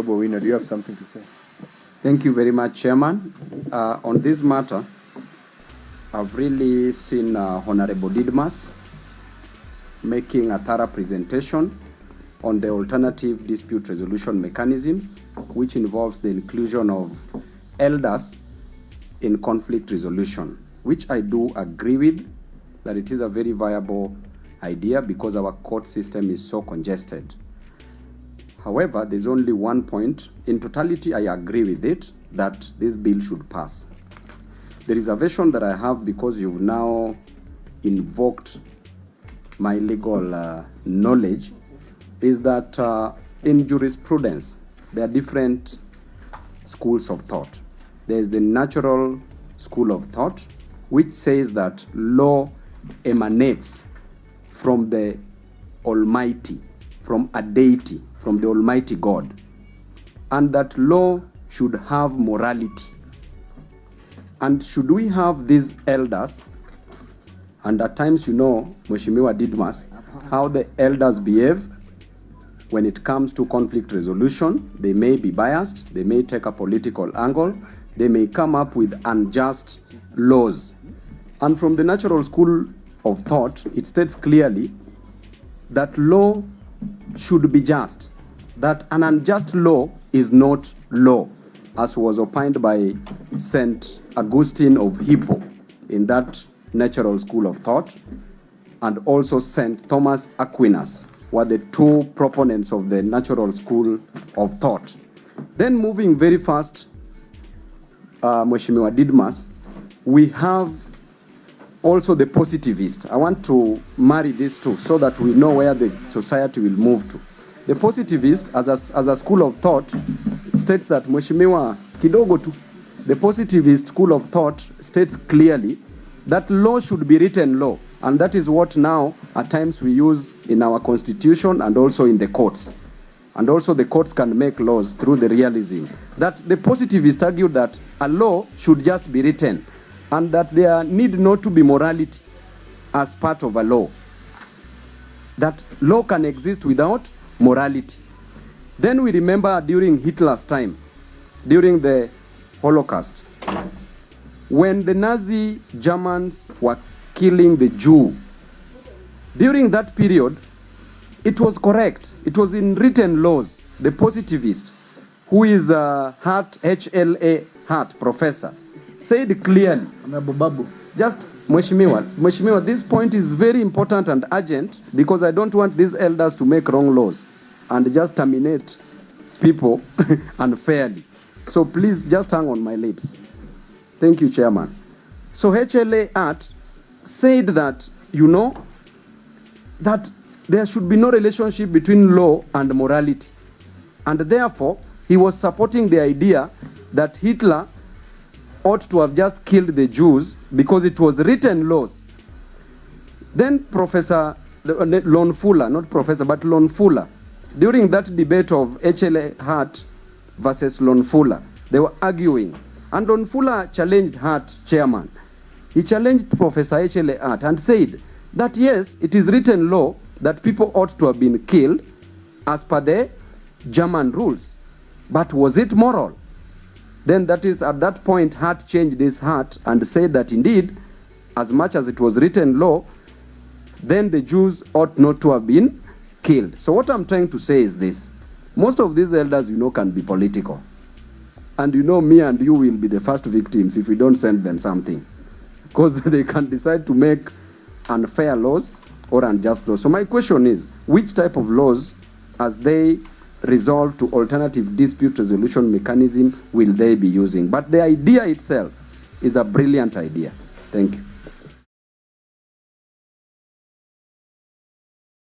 Babu Owino, do you have something to say? Thank you very much, Chairman. On this matter, I've really seen Honorable Didmus making a thorough presentation on the alternative dispute resolution mechanisms, which involves the inclusion of elders in conflict resolution, which I do agree with, that it is a very viable idea because our court system is so congested. However, there's only one point. In totality, I agree with it, that this bill should pass. The reservation that I have, because you've now invoked my legal knowledge, is that in jurisprudence, there are different schools of thought. There's the natural school of thought, which says that law emanates from the Almighty, from a deity, from the Almighty God, and that law should have morality. And should we have these elders, and at times, you know, Mheshimiwa Didmus, how the elders behave when it comes to conflict resolution. They may be biased, they may take a political angle, they may come up with unjust laws. And from the natural school of thought, it states clearly that law should be just, that an unjust law is not law, as was opined by St. Augustine of Hippo in that natural school of thought, and also St. Thomas Aquinas were the two proponents of the natural school of thought. Then moving very fast, Mheshimiwa Didmus, we have also the positivist. I want to marry these two so that we know where the society will move to. The positivist, as a school of thought, states that Mheshimiwa kidogo tu. The positivist school of thought states clearly that law should be written law, and that is what now at times we use in our constitution and also in the courts. And also the courts can make laws through the realism. That the positivists argue that a law should just be written, and that there need not to be morality as part of a law. That law can exist without morality. Then we remember during Hitler's time, during the Holocaust, when the Nazi Germans were killing the Jew, during that period, it was correct. It was in written laws. The positivist, who is a HLA Hart professor, said clearly, Babu, just Mheshimiwa, this point is very important and urgent, because I don't want these elders to make wrong laws and just terminate people unfairly. So please just hang on my lips. Thank you, Chairman. So HLA Hart said that, you know, that there should be no relationship between law and morality. And therefore, he was supporting the idea that Hitler ought to have just killed the Jews because it was written laws. Then Professor Lon Fuller, not Professor, but Lon Fuller, during that debate of HLA Hart versus Lon Fuller, they were arguing. And Lon Fuller challenged Hart, Chairman. He challenged Professor HLA Hart and said that yes, it is written law that people ought to have been killed as per the German rules. But was it moral? Then that is at that point Hart changed his heart and said that indeed, as much as it was written law, then the Jews ought not to have been killed. So what I'm trying to say is this. Most of these elders, you know, can be political. And you know, me and you will be the first victims if we don't send them something. Because they can decide to make unfair laws or unjust laws. So my question is, which type of laws, as they resolve to alternative dispute resolution mechanism, will they be using? But the idea itself is a brilliant idea. Thank you.